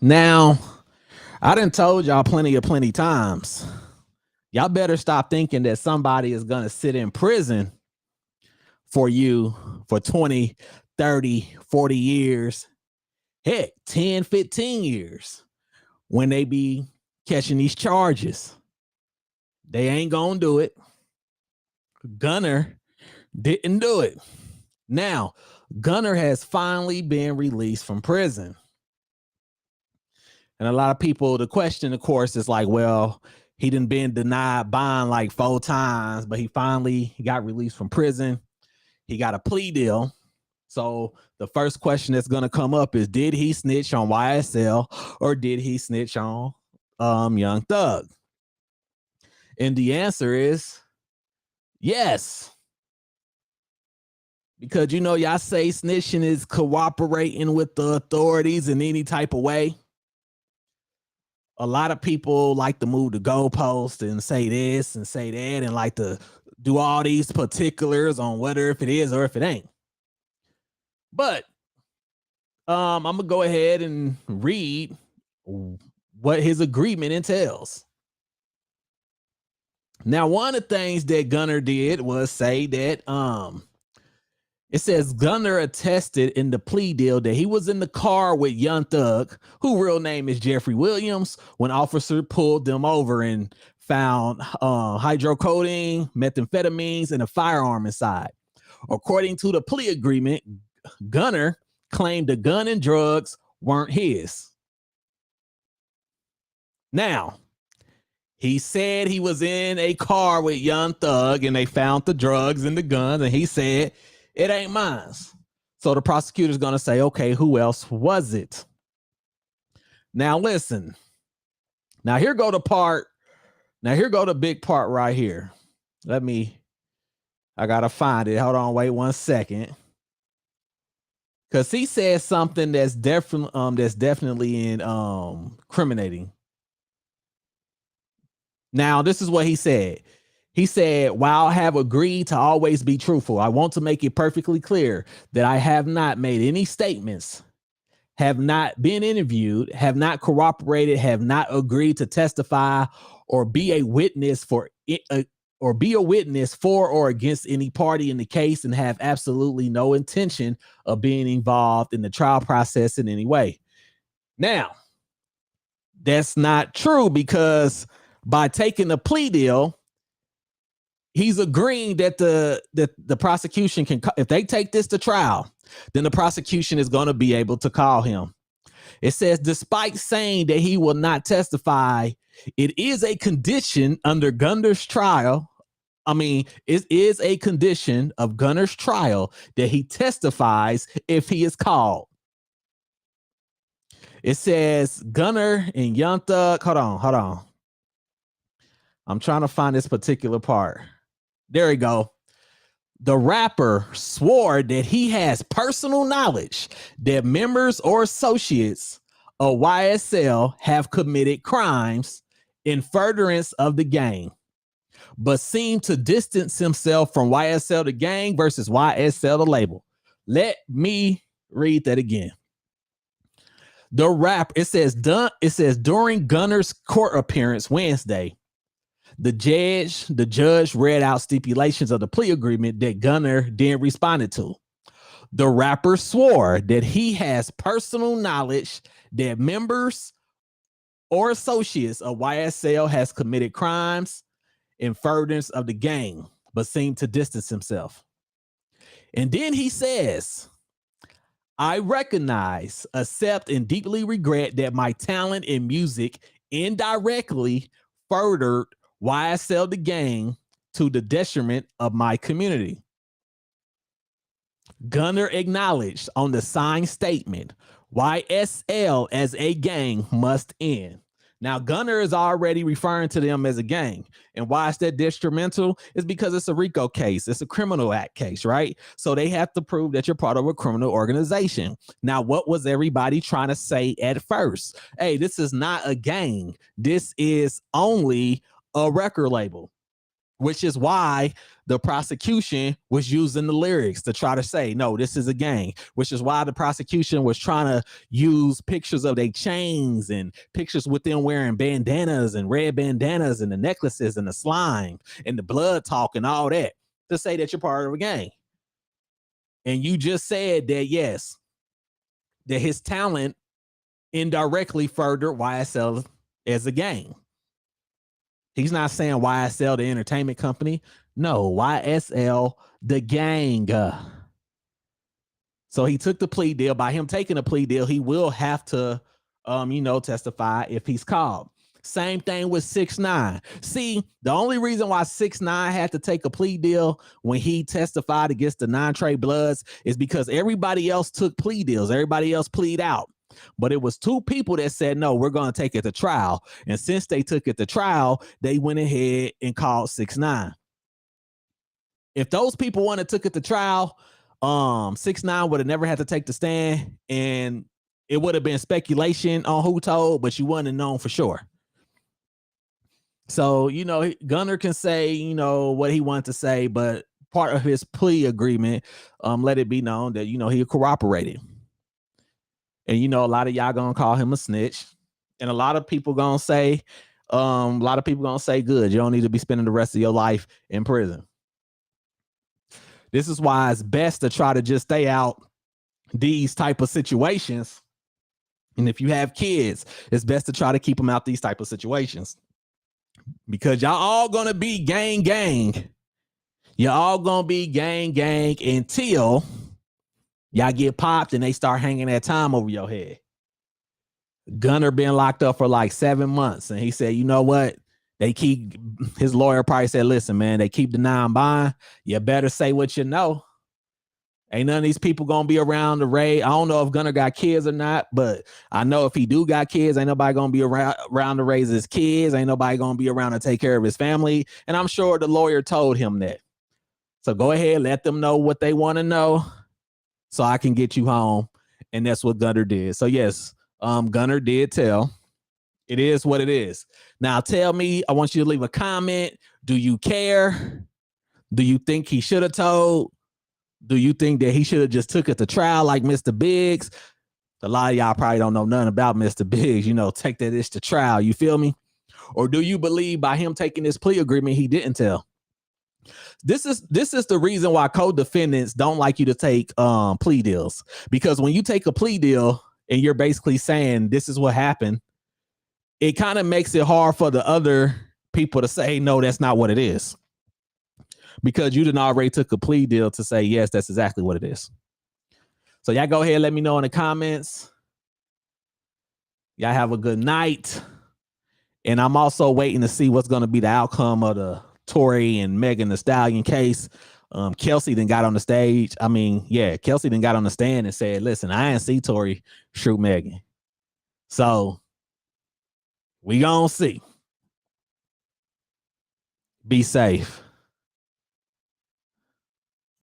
Now, I done told y'all plenty times. Y'all better stop thinking that somebody is going to sit in prison for you for 20, 30, 40 years, heck, 10, 15 years when they be catching these charges. They ain't going to do it. Gunna didn't do it. Now, Gunna has finally been released from prison. And a lot of people, the question, of course, is like, well, he done been denied bond like 4 times, but he finally got released from prison. He got a plea deal. So the first question that's going to come up is, did he snitch on YSL or did he snitch on Young Thug? And the answer is yes. Because, you know, y'all say snitching is cooperating with the authorities in any type of way. A lot of people like to move the goalpost and say this and say that and like to do all these particulars on whether if it is or if it ain't. But I'm going to go ahead and read what his agreement entails. Now, one of the things that Gunna did was say that it says Gunna attested in the plea deal that he was in the car with Young Thug, whose real name is Jeffrey Williams, when officer pulled them over and found hydrocodone, methamphetamines, and a firearm inside. According to the plea agreement, Gunna claimed the gun and drugs weren't his. Now, he said he was in a car with Young Thug and they found the drugs and the guns, and he said, it ain't mine. So the prosecutor's going to say, okay, who else was it? Now, listen. Now, here go the part. Now, here go the big part right here. I got to find it. Hold on. Wait 1 second. Because he says something that's definitely incriminating. Now, this is what he said. He said, while I have agreed to always be truthful, I want to make it perfectly clear that I have not made any statements, have not been interviewed, have not corroborated, have not agreed to testify or be a witness for or against any party in the case, and have absolutely no intention of being involved in the trial process in any way. Now, that's not true, because by taking a plea deal, he's agreeing that the prosecution can, if they take this to trial, then the prosecution is going to be able to call him. It says, despite saying that he will not testify, it is a condition under Gunna's trial. It is a condition of Gunna's trial that he testifies if he is called. It says Gunna and Young Thug. Hold on. I'm trying to find this particular part. There we go. The rapper swore that he has personal knowledge that members or associates of YSL have committed crimes in furtherance of the gang, but seemed to distance himself from YSL the gang versus YSL the label. Let me read that again. The rap, it says during Gunna's court appearance Wednesday, the judge read out stipulations of the plea agreement that Gunna then responded to. The rapper swore that he has personal knowledge that members or associates of YSL has committed crimes in furtherance of the gang, but seemed to distance himself. And then he says, I recognize, accept, and deeply regret that my talent in music indirectly furthered YSL the gang to the detriment of my community. Gunna acknowledged on the signed statement, YSL as a gang must end. Now, Gunna is already referring to them as a gang. And why is that detrimental? It's because it's a RICO case. It's a criminal act case, right? So they have to prove that you're part of a criminal organization. Now, what was everybody trying to say at first? Hey, this is not a gang. This is only a record label. which is why the prosecution was using the lyrics to try to say, no, this is a gang, which is why the prosecution was trying to use pictures of their chains and pictures with them wearing bandanas and red bandanas and the necklaces and the slime and the blood talk and all that to say that you're part of a gang. And you just said that, yes, that his talent indirectly furthered YSL as a gang. He's not saying YSL, the entertainment company. No, YSL, the gang. So he took the plea deal. By him taking a plea deal, he will have to, testify if he's called. Same thing with 6ix9ine. See, the only reason why 6ix9ine had to take a plea deal when he testified against the 9 Trey Bloods is because everybody else took plea deals. Everybody else plead out. But it was 2 people that said, no, we're going to take it to trial. And since they took it to trial, they went ahead and called 6ix9ine. If those people wouldn't have took it to trial, 6ix9ine would have never had to take the stand, and it would have been speculation on who told, but you wouldn't have known for sure. So, Gunna can say, what he wanted to say, but part of his plea agreement, let it be known that, he cooperated. And, a lot of y'all gonna call him a snitch. And a lot of people gonna say, good, you don't need to be spending the rest of your life in prison. This is why it's best to try to just stay out these type of situations. And if you have kids, it's best to try to keep them out these type of situations. Because y'all all gonna be gang. You're all gonna be gang until y'all get popped and they start hanging that time over your head. Gunna been locked up for like 7 months. And he said, you know what? His lawyer probably said, listen, man, they keep denying bond. You better say what you know. Ain't none of these people gonna be around to raise. I don't know if Gunna got kids or not, but I know if he do got kids, ain't nobody gonna be around to raise his kids. Ain't nobody gonna be around to take care of his family. And I'm sure the lawyer told him that. So go ahead, let them know what they want to know so I can get you home. And that's what Gunna did. So yes, Gunna did tell. It is what it is. Now tell me, I want you to leave a comment. Do you care? Do you think he should have told? Do you think that he should have just took it to trial like Mr. Biggs? A lot of y'all probably don't know nothing about Mr. Biggs. Take that ish to trial. You feel me? Or do you believe by him taking this plea agreement, he didn't tell? This is the reason why co-defendants don't like you to take plea deals. Because when you take a plea deal and you're basically saying this is what happened, it kind of makes it hard for the other people to say, no, that's not what it is. Because you didn't already took a plea deal to say, yes, that's exactly what it is. So y'all go ahead and let me know in the comments. Y'all have a good night. And I'm also waiting to see what's going to be the outcome of the Tory and Megan Thee Stallion case. Kelsey then got on the stage. Kelsey then got on the stand and said, listen, I ain't see Tory shoot Megan. So we gonna see. Be safe.